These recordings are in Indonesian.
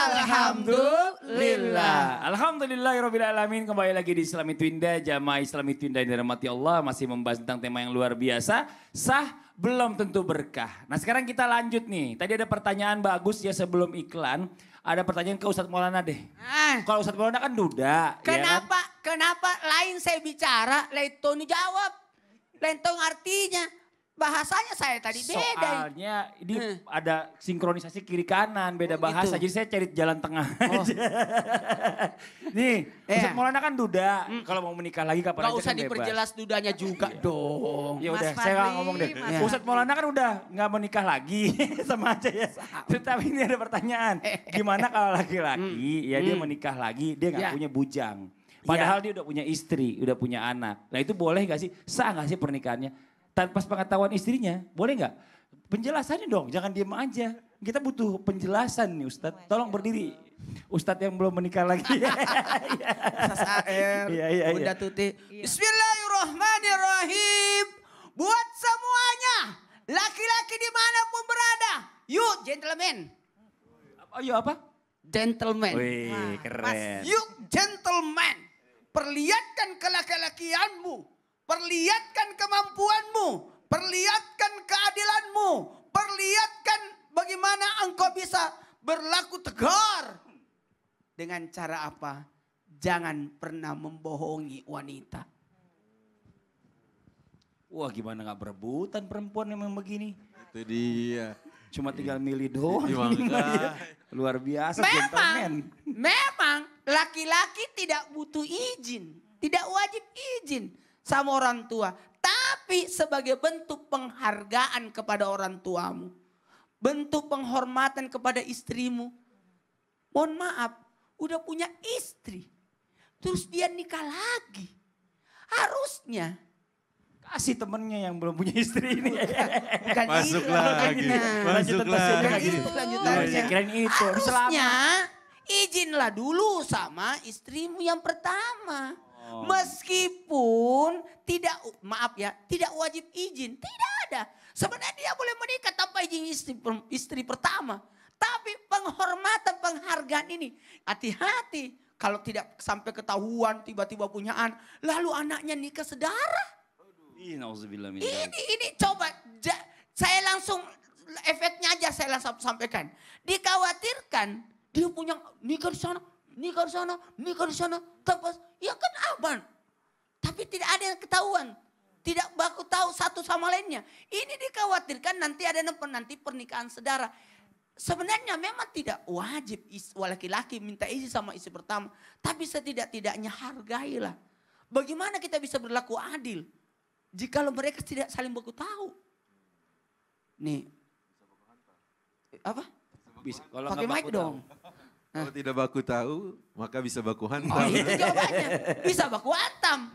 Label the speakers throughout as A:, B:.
A: Alhamdulillah. Alhamdulillahirrabbilalamin. Kembali lagi di Islami Twinda. Jamaah Islami Twinda yang dirahmati Allah. Masih membahas tentang tema yang luar biasa. Sah belum tentu berkah. Nah sekarang kita lanjut nih. Tadi ada pertanyaan bagus ya sebelum iklan. Ada pertanyaan ke Ustadz Maulana deh. Kalau Ustadz Maulana kan duda.
B: Kenapa?
A: Ya kan?
B: Kenapa lain saya bicara, lain Tony jawab. Lain Tony artinya. Bahasanya saya tadi beda.
A: Soalnya ini ada sinkronisasi kiri kanan, beda bahasa.
B: Gitu.
A: Jadi saya cari jalan tengah aja. Nih, Ustadz Maulana kan duda. Kalau mau menikah lagi kapan
B: Gak
A: aja
B: usah
A: kan bebas.
B: diperjelas dudanya juga dong.
A: Ya udah,
C: Mas
A: saya nggak
C: Fadli,
A: ngomong deh.
C: Mas
A: Ustadz Maulana kan udah nggak menikah lagi, sama aja ya. Tapi ini ada pertanyaan, gimana kalau laki-laki ya dia menikah lagi, dia nggak punya bujang. Padahal dia udah punya istri, udah punya anak. Nah itu boleh gak sih, sah gak sih pernikahannya? Tanpa pengetahuan istrinya, boleh nggak? Penjelasannya dong, jangan diem aja. Kita butuh penjelasan nih Ustadz. Tolong berdiri. Ustadz yang belum menikah lagi.
B: Iya. Bunda Tuti. Bismillahirrahmanirrahim. Buat semuanya, laki-laki dimanapun berada. Yuk gentleman.
A: Ayo apa?
B: Gentleman.
A: Wih keren.
B: Yuk gentleman. Perlihatkan kelaki-lakianmu. Perlihatkan kemampuanmu, perlihatkan keadilanmu, perlihatkan bagaimana engkau bisa berlaku tegar. Dengan cara apa? Jangan pernah membohongi wanita.
A: Wah gimana gak berebutan perempuan yang begini.
D: Itu dia.
A: Cuma tinggal milih doang. Luar biasa gentleman.
B: Memang laki-laki tidak butuh izin, tidak wajib izin sama orang tua. Tapi sebagai bentuk penghargaan kepada orang tuamu. Bentuk penghormatan kepada istrimu. Mohon maaf, udah punya istri. Terus dia nikah lagi. Harusnya.
A: Kasih temennya yang belum punya istri ini.
B: Bukan
D: Masuk
B: itu,
D: lagi.
A: Lanjutan
D: Masuk
A: tasnya
D: lagi.
A: gitu.
B: Lanjutannya.
A: Saya kirain itu.
B: Harusnya izinlah dulu sama istrimu yang pertama. Meskipun tidak, maaf ya, tidak wajib izin. Tidak ada. Sebenarnya dia boleh menikah tanpa izin istri pertama. Tapi penghormatan, penghargaan ini. Hati-hati. Kalau tidak sampai ketahuan tiba-tiba punya anak. Lalu anaknya nikah sedara. Ini coba. Saya langsung efeknya aja saya langsung sampaikan. Dikhawatirkan dia punya nikah di sana. Nikah di sana, nikah di sana, tepas, ya kan aman. Tapi tidak ada yang ketahuan. Tidak baku tahu satu sama lainnya. Ini dikhawatirkan nanti ada nanti pernikahan saudara. Sebenarnya memang tidak wajib laki-laki minta izin sama istri pertama. Tapi setidak-tidaknya hargailah. Bagaimana kita bisa berlaku adil? Jikalau mereka tidak saling baku tahu. Nih. Apa?
A: Bisa,
B: pakai mic dong.
D: Kalau tidak baku tahu, maka bisa baku hantam.
B: Oh itu jawabannya. Bisa baku hantam.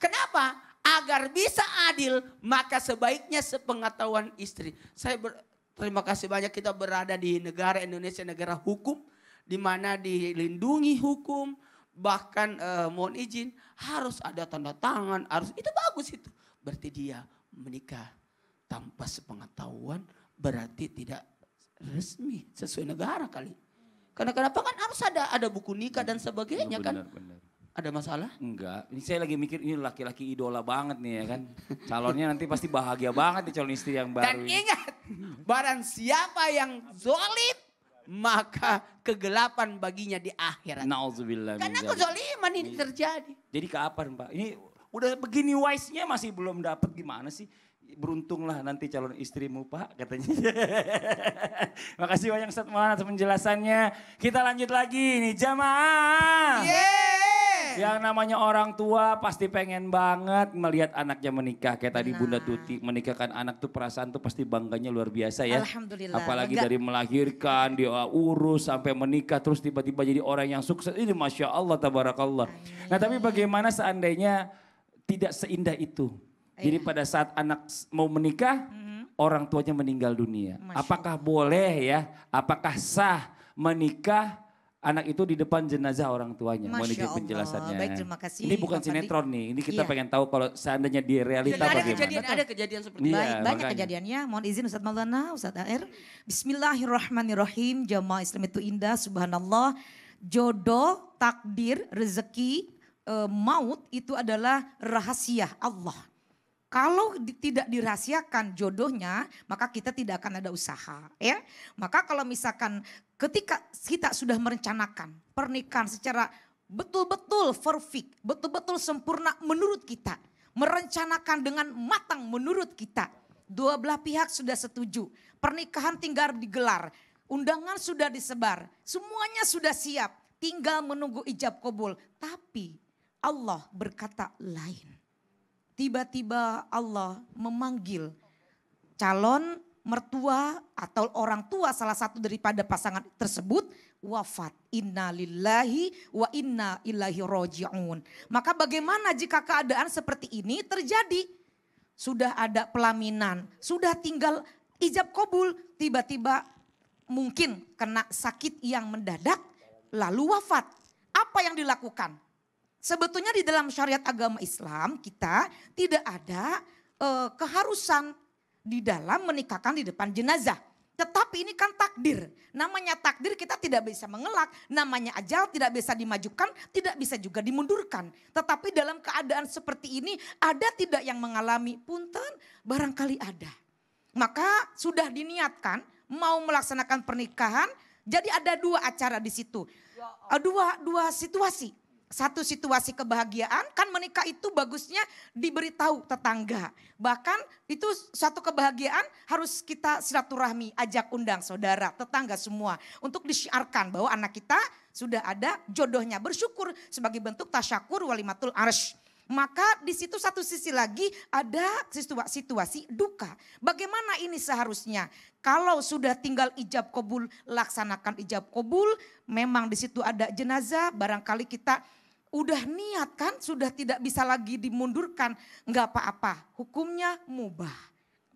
B: Kenapa? Agar bisa adil, maka sebaiknya sepengetahuan istri. Terima kasih banyak kita berada di negara Indonesia, negara hukum. Di mana dilindungi hukum. Bahkan mohon izin, harus ada tanda tangan. Itu bagus itu. Berarti dia menikah tanpa sepengetahuan, berarti tidak resmi sesuai negara kali. Karena kenapa kan harus ada buku nikah dan sebagainya kan.
A: Benar.
B: Ada masalah?
A: Enggak, ini saya lagi mikir ini laki-laki idola banget nih ya kan. Calonnya nanti pasti bahagia banget nih calon istri yang baru.
B: Dan ingat, barang siapa yang zolim, maka kegelapan baginya di akhirat.
A: Nauzubillah.
B: Karena kezoliman ini terjadi.
A: Jadi kapan Pak? Ini udah begini wise-nya masih belum dapat gimana sih? Beruntunglah nanti calon istrimu Pak katanya. Makasih banyak Ustadz Maulana atas penjelasannya. Kita lanjut lagi nih jamaah. Yang namanya orang tua pasti pengen banget melihat anaknya menikah. Kayak tadi Bunda Tuti menikahkan anak tuh perasaan tuh pasti bangganya luar biasa ya.
C: Alhamdulillah.
A: Apalagi dari melahirkan, dia urus sampai menikah terus tiba-tiba jadi orang yang sukses. Ini Masya Allah tabarakallah. Nah tapi bagaimana seandainya tidak seindah itu. Jadi pada saat anak mau menikah, orang tuanya meninggal dunia. Apakah boleh ya, apakah sah menikah anak itu di depan jenazah orang tuanya. Mohon
C: Masya
A: izin
C: Allah.
A: penjelasannya.
C: Baik, terima kasih,
A: Ini bukan
C: Bang Fadli.
A: sinetron nih. Ini kita
C: Iya.
A: pengen tahu kalau seandainya di realita
B: Dan
A: bagaimana.
B: ada kejadian seperti
A: Iya,
C: Baik, banyak
A: makanya.
C: kejadiannya. Mohon izin Ustaz Maulana, Ustaz AR. Bismillahirrahmanirrahim. Jamaah Islam itu indah, subhanallah. Jodoh, takdir, rezeki, maut itu adalah rahasia Allah. Kalau tidak dirahasiakan jodohnya, maka kita tidak akan ada usaha, ya. Maka kalau misalkan ketika kita sudah merencanakan pernikahan secara betul-betul perfect, betul-betul sempurna menurut kita, merencanakan dengan matang menurut kita, dua belah pihak sudah setuju, pernikahan tinggal digelar, undangan sudah disebar, semuanya sudah siap, tinggal menunggu ijab kabul. Tapi Allah berkata lain. Tiba-tiba Allah memanggil calon mertua atau orang tua salah satu daripada pasangan tersebut wafat. Inna lillahi wa inna ilaihi roji'un. Maka bagaimana jika keadaan seperti ini terjadi? Sudah ada pelaminan, sudah tinggal ijab kabul, tiba-tiba mungkin kena sakit yang mendadak lalu wafat. Apa yang dilakukan? Sebetulnya di dalam syariat agama Islam kita tidak ada keharusan di dalam menikahkan di depan jenazah. Tetapi ini kan takdir. Namanya takdir kita tidak bisa mengelak. Namanya ajal tidak bisa dimajukan, tidak bisa juga dimundurkan. Tetapi dalam keadaan seperti ini ada tidak yang mengalami? Punten, barangkali ada. Maka sudah diniatkan mau melaksanakan pernikahan. Jadi ada dua acara di situ. Dua situasi. Satu situasi kebahagiaan, kan menikah itu bagusnya diberitahu tetangga. Bahkan itu suatu kebahagiaan harus kita silaturahmi, ajak undang saudara, tetangga semua. Untuk disyiarkan bahwa anak kita sudah ada jodohnya. Bersyukur sebagai bentuk tasyakur walimatul arsh. Maka di situ satu sisi lagi ada situasi duka. Bagaimana ini seharusnya? Kalau sudah tinggal ijab kabul, laksanakan ijab kabul. Memang di situ ada jenazah, barangkali kita udah niat kan, sudah tidak bisa lagi dimundurkan. Enggak apa-apa, hukumnya mubah.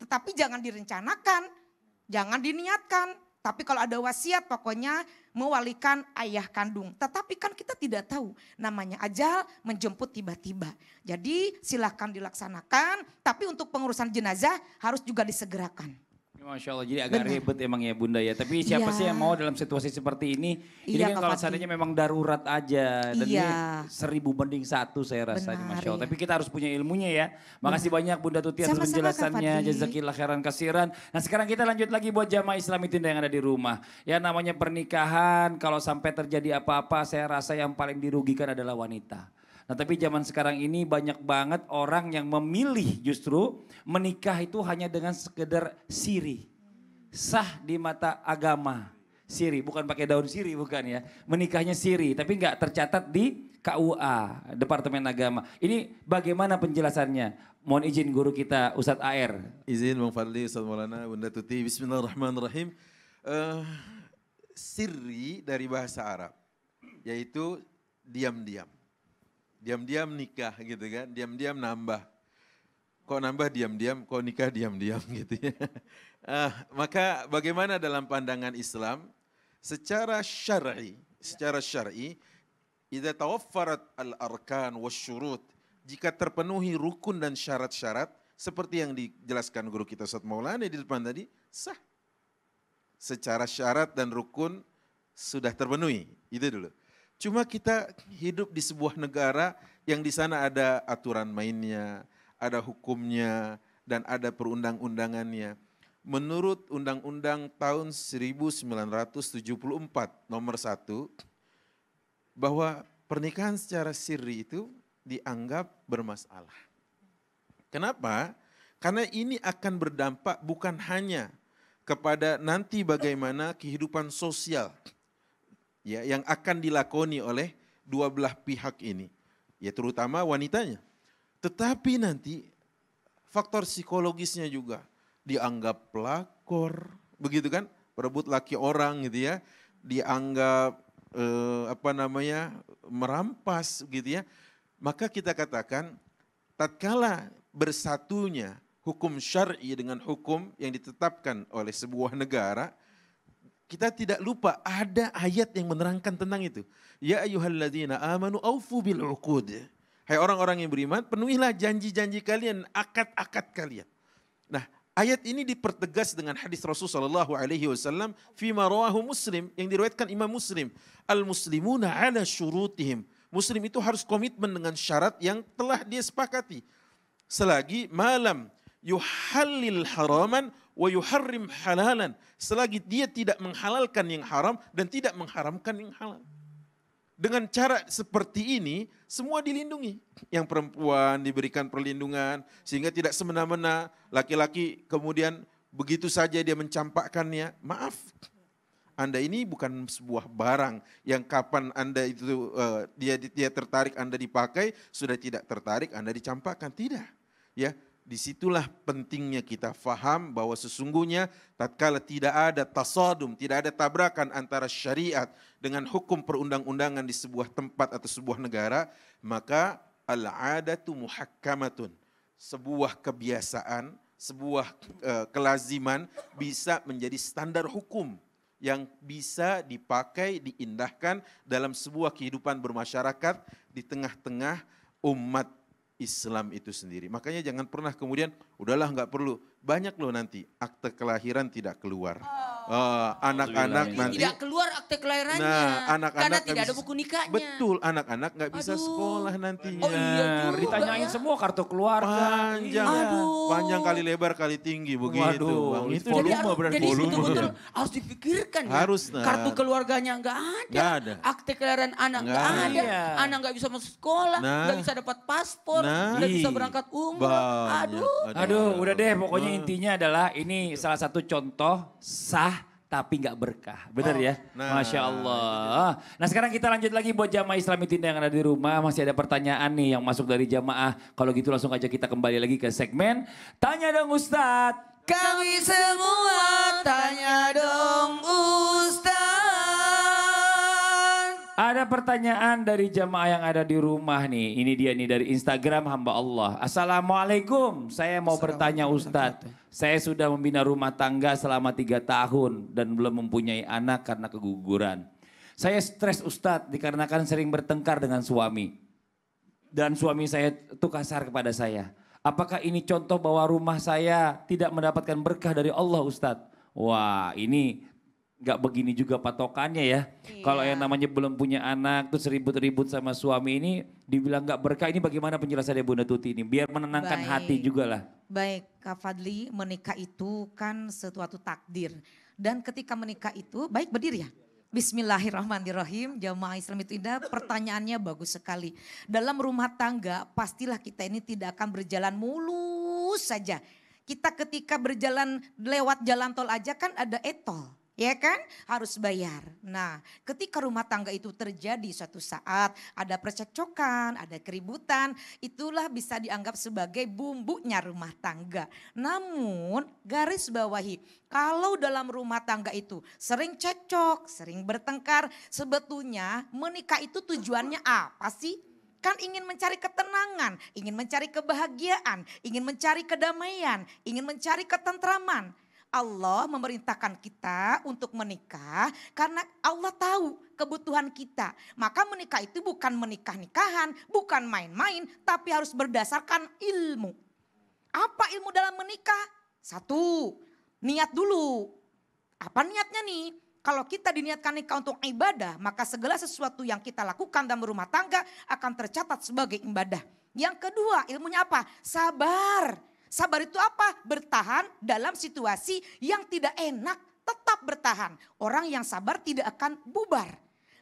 C: Tetapi jangan direncanakan, jangan diniatkan. Tapi kalau ada wasiat pokoknya mewalikan ayah kandung. Tetapi kan kita tidak tahu, namanya ajal menjemput tiba-tiba. Jadi silahkan dilaksanakan, tapi untuk pengurusan jenazah harus juga disegerakan.
A: Masya Allah, jadi agak
C: Benar.
A: ribet emang ya Bunda ya. Tapi siapa
C: Iya.
A: sih yang mau dalam situasi seperti ini? Ini
C: Iya,
A: kan
C: Kak
A: kalau
C: Fadli.
A: seandainya memang darurat aja. Dan
C: Iya.
A: ini 1000 banding 1 saya rasa ini
C: Benar,
A: Masya Allah.
C: iya.
A: Tapi kita harus punya ilmunya ya. Makasih banyak Bunda Tuti atas
C: Sama-sama, Kak
A: penjelasannya.
C: Fadli.
A: Jazakillah khairan kasiran. Nah sekarang kita lanjut lagi buat jamaah Islam itu yang ada di rumah. Ya namanya pernikahan, kalau sampai terjadi apa-apa saya rasa yang paling dirugikan adalah wanita. Nah tapi zaman sekarang ini banyak banget orang yang memilih justru menikah itu hanya dengan sekedar siri. Sah di mata agama. Siri, bukan pakai daun siri bukan ya. Menikahnya siri, tapi nggak tercatat di KUA, Departemen Agama. Ini bagaimana penjelasannya? Mohon izin guru kita Ustadz AR.
D: Izin Bang Fadli, Ustaz Maulana, Bunda Tuti. Bismillahirrahmanirrahim. Sirri dari bahasa Arab, yaitu diam-diam. Diam-diam nikah gitu kan, diam-diam nambah. Kok nambah diam-diam, kok nikah diam-diam gitu ya. Maka bagaimana dalam pandangan Islam? Secara syar'i, idza tawaffarat al-arkan wasyurut, jika terpenuhi rukun dan syarat-syarat, seperti yang dijelaskan guru kita Ustaz Maulana di depan tadi, sah. Secara syarat dan rukun sudah terpenuhi, itu dulu. Cuma kita hidup di sebuah negara yang di sana ada aturan mainnya, ada hukumnya, dan ada perundang-undangannya. Menurut Undang-Undang tahun 1974 nomor 1, bahwa pernikahan secara sirri itu dianggap bermasalah. Kenapa? Karena ini akan berdampak bukan hanya kepada nanti bagaimana kehidupan sosial ya yang akan dilakoni oleh dua belah pihak ini, ya terutama wanitanya. Tetapi nanti faktor psikologisnya juga dianggap pelakor, begitu kan? Perebut laki orang gitu ya, dianggap merampas gitu ya. Maka kita katakan tatkala bersatunya hukum syar'i dengan hukum yang ditetapkan oleh sebuah negara, kita tidak lupa ada ayat yang menerangkan tentang itu. Ya ayyuhalladzina amanu aufu bil uqud. Hai orang-orang yang beriman, penuhilah janji-janji kalian, akad-akad kalian. Nah, ayat ini dipertegas dengan hadis Rasulullah SAW fima rawahu Muslim yang diriwayatkan Imam Muslim. Al-muslimuna ala syurutihim. Muslim itu harus komitmen dengan syarat yang telah dia sepakati. Selagi malam yuhallil haraman wa yuharrim halalan. Selagi dia tidak menghalalkan yang haram dan tidak mengharamkan yang halal. Dengan cara seperti ini, semua dilindungi. Yang perempuan diberikan perlindungan, sehingga tidak semena-mena laki-laki kemudian begitu saja dia mencampakkannya. Maaf, Anda ini bukan sebuah barang yang kapan Anda itu dia tertarik Anda dipakai, sudah tidak tertarik Anda dicampakkan. Tidak. Ya, disitulah pentingnya kita faham bahwa sesungguhnya tatkala tidak ada tasadum, tidak ada tabrakan antara syariat dengan hukum perundang-undangan di sebuah tempat atau sebuah negara, maka al-adatu muhakkamatun. Sebuah kebiasaan, sebuah kelaziman bisa menjadi standar hukum yang bisa dipakai, diindahkan dalam sebuah kehidupan bermasyarakat di tengah-tengah umat Islam itu sendiri. Makanya jangan pernah kemudian, udahlah nggak perlu. Banyak loh nanti akte kelahiran tidak keluar. Anak-anak nanti.
B: Tidak keluar akte kelahirannya.
D: Nah, anak-anak
B: karena tidak ada buku nikahnya.
D: Betul, anak-anak nggak bisa sekolah nantinya.
B: Oh iya juga
A: Ditanyain
B: ya.
A: semua kartu keluarga.
D: Panjang, panjang kali lebar kali tinggi begitu.
A: Waduh,
D: Bang.
A: itu
D: Itu
B: Jadi,
A: volume berarti.
B: jadi
D: volume.
B: betul-betul harus dipikirkan ya.
D: Harus, nah.
B: Kartu keluarganya nggak ada.
D: Nggak ada.
B: Akte kelahiran anak
D: Nggak
B: nggak ada.
A: ada.
B: Anak nggak bisa masuk sekolah.
D: Nah.
B: Nggak bisa dapat paspor.
D: Nah.
B: Nggak bisa berangkat umroh.
D: Banyak.
B: Aduh.
A: Aduh, udah deh, pokoknya intinya adalah ini salah satu contoh sah tapi nggak berkah, bener ya?
D: Nah.
A: Masya Allah. Nah sekarang kita lanjut lagi buat jamaah Islami Tinda yang ada di rumah. Masih ada pertanyaan nih yang masuk dari jamaah. Kalau gitu langsung aja kita kembali lagi ke segmen Tanya Dong Ustadz.
B: Kami semua tanya dong Ustaz.
A: Ada pertanyaan dari jamaah yang ada di rumah nih. Ini dia nih dari Instagram hamba Allah. Assalamualaikum, saya mau bertanya Ustadz. Saya sudah membina rumah tangga selama 3 tahun dan belum mempunyai anak karena keguguran. Saya stres Ustadz dikarenakan sering bertengkar dengan suami. Dan suami saya itu kasar kepada saya. Apakah ini contoh bahwa rumah saya tidak mendapatkan berkah dari Allah Ustadz? Wah ini gak begini juga patokannya ya.
C: Iya.
A: Kalau yang namanya belum punya anak terus ribut-ribut sama suami ini dibilang gak berkah. Ini bagaimana penjelasannya Bunda Tuti ini? Biar menenangkan
C: Baik.
A: hati juga lah.
C: Baik Kak Fadli, menikah itu kan sesuatu takdir. Dan ketika menikah itu, baik berdiri ya. Bismillahirrahmanirrahim, jamaah Islam itu indah, pertanyaannya bagus sekali. Dalam rumah tangga pastilah kita ini tidak akan berjalan mulus saja. Kita ketika berjalan lewat jalan tol aja kan ada e-tol. Ya kan, harus bayar. Nah, ketika rumah tangga itu terjadi suatu saat ada percekcokan, ada keributan, itulah bisa dianggap sebagai bumbunya rumah tangga. Namun, garis bawahi, kalau dalam rumah tangga itu sering cekcok, sering bertengkar, sebetulnya menikah itu tujuannya apa sih? Kan ingin mencari ketenangan, ingin mencari kebahagiaan, ingin mencari kedamaian, ingin mencari ketentraman. Allah memerintahkan kita untuk menikah karena Allah tahu kebutuhan kita. Maka menikah itu bukan menikah-nikahan, bukan main-main, tapi harus berdasarkan ilmu. Apa ilmu dalam menikah? 1, niat dulu. Apa niatnya nih? Kalau kita diniatkan nikah untuk ibadah, maka segala sesuatu yang kita lakukan dalam rumah tangga akan tercatat sebagai ibadah. Yang kedua, ilmunya apa? Sabar. Sabar itu apa? Bertahan dalam situasi yang tidak enak, tetap bertahan. Orang yang sabar tidak akan bubar.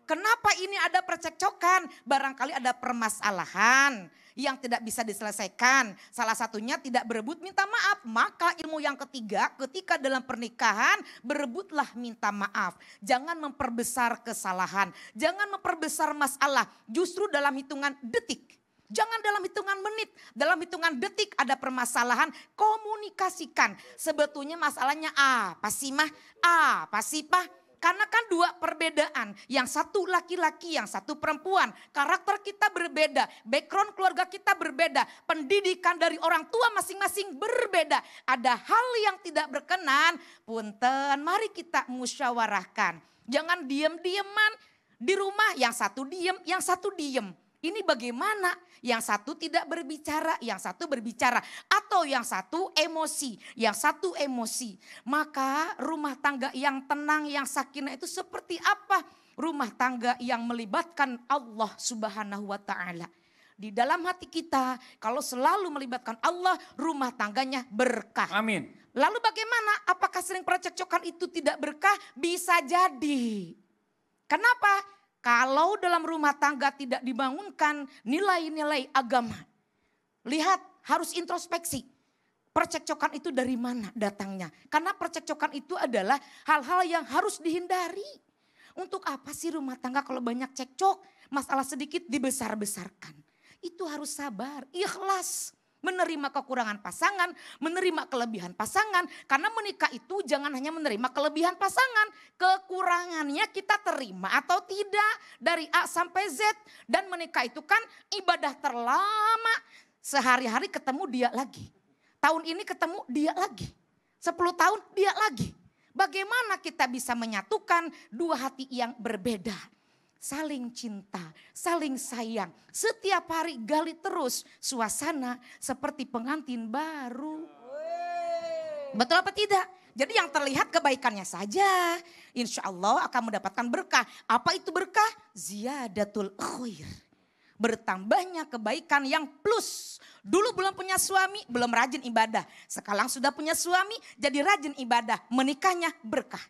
C: Kenapa ini ada percekcokan? Barangkali ada permasalahan yang tidak bisa diselesaikan. Salah satunya tidak berebut minta maaf. Maka ilmu yang ketiga, ketika dalam pernikahan berebutlah minta maaf. Jangan memperbesar kesalahan, jangan memperbesar masalah. Justru dalam hitungan detik. Jangan dalam hitungan menit, dalam hitungan detik ada permasalahan, komunikasikan. Sebetulnya masalahnya apa sih mah? Apa sih Pak? Karena kan dua perbedaan. Yang satu laki-laki, yang satu perempuan. Karakter kita berbeda. Background keluarga kita berbeda. Pendidikan dari orang tua masing-masing berbeda. Ada hal yang tidak berkenan. Punten, mari kita musyawarahkan. Jangan diam-diaman. Di rumah yang satu diem, yang satu diem. Ini bagaimana? Yang satu tidak berbicara, yang satu berbicara. Atau yang satu emosi, yang satu emosi. Maka rumah tangga yang tenang, yang sakinah itu seperti apa? Rumah tangga yang melibatkan Allah Subhanahu wa ta'ala. Di dalam hati kita, kalau selalu melibatkan Allah, rumah tangganya berkah.
A: Amin.
C: Lalu bagaimana? Apakah sering percekcokan itu tidak berkah? Bisa jadi. Kenapa? Kalau dalam rumah tangga tidak dibangunkan nilai-nilai agama. Lihat, harus introspeksi. Percekcokan itu dari mana datangnya? Karena percekcokan itu adalah hal-hal yang harus dihindari. Untuk apa sih rumah tangga kalau banyak cekcok? Masalah sedikit dibesar-besarkan. Itu harus sabar, ikhlas. Menerima kekurangan pasangan, menerima kelebihan pasangan. Karena menikah itu jangan hanya menerima kelebihan pasangan. Kekurangannya kita terima atau tidak. Dari A sampai Z. Dan menikah itu kan ibadah terlama. Sehari-hari ketemu dia lagi. Tahun ini ketemu dia lagi. 10 tahun dia lagi. Bagaimana kita bisa menyatukan dua hati yang berbeda? Saling cinta, saling sayang. Setiap hari gali terus suasana seperti pengantin baru. Betul apa tidak? Jadi yang terlihat kebaikannya saja. Insya Allah akan mendapatkan berkah. Apa itu berkah? Ziyadatul khair. Bertambahnya kebaikan yang plus. Dulu belum punya suami, belum rajin ibadah. Sekarang sudah punya suami, jadi rajin ibadah. Menikahnya berkah.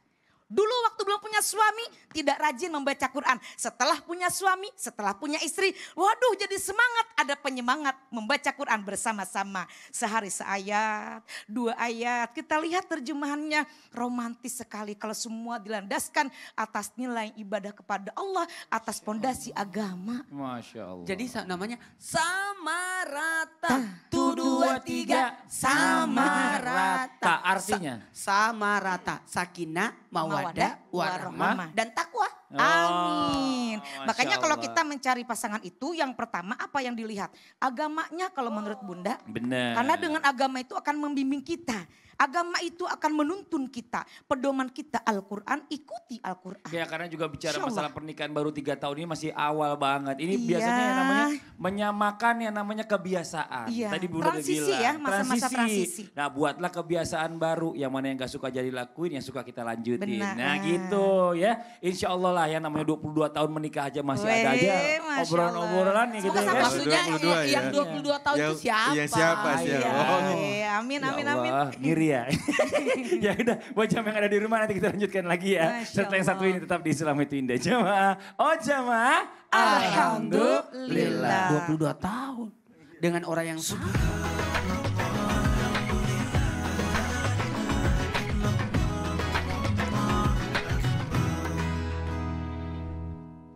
C: Dulu waktu belum punya suami tidak rajin membaca Quran. Setelah punya suami, setelah punya istri. Waduh jadi semangat, ada penyemangat membaca Quran bersama-sama. Sehari seayat, 2 ayat. Kita lihat terjemahannya romantis sekali. Kalau semua dilandaskan atas nilai ibadah kepada Allah. Atas pondasi agama.
A: Masya Allah.
B: Jadi namanya sama rata. Tuh 2, 3 sama rata.
A: Artinya?
B: Sama rata. Sakinah, mawadah, warahmah, dan takwa.
C: Amin.
A: Masya
C: Makanya kalau
A: Allah.
C: kita mencari pasangan itu yang pertama apa yang dilihat? Agamanya kalau menurut Bunda.
A: Benar.
C: Karena dengan agama itu akan membimbing kita. Agama itu akan menuntun kita. Pedoman kita Al-Quran, ikuti Al-Quran.
A: Ya karena juga bicara
C: Insya Allah.
A: masalah pernikahan baru 3 tahun ini masih awal banget. Ini
C: Iya.
A: biasanya yang namanya menyamakan yang namanya kebiasaan.
C: Iya.
A: Tadi Bunda udah
C: Transisi
A: bilang.
C: ya, masa-masa transisi.
A: Nah buatlah kebiasaan baru yang mana yang gak suka jadi lakuin, yang suka kita lanjutin.
C: Benar.
A: Nah gitu ya. Insya Allah lah ya namanya 22 tahun menikah aja masih ada aja
C: Weh, Masya
A: obrolan-obrolan nih gitu
B: Bukan
A: ya.
B: maksudnya
D: 22
B: yang
D: ya.
B: 22 tahun itu siapa?
D: Yang siapa sih?
C: Iya.
D: Oh.
C: Amin,
A: Ya
C: amin,
A: Allah,
C: amin.
A: ngiri ya. Ya udah, buat jamaah yang ada di rumah nanti kita lanjutkan lagi ya.
C: Masya
A: Setelah yang satu
C: Allah.
A: ini tetap di Islam itu indah. Jamaah, oh jamaah.
C: Alhamdulillah.
B: 22 tahun dengan orang yang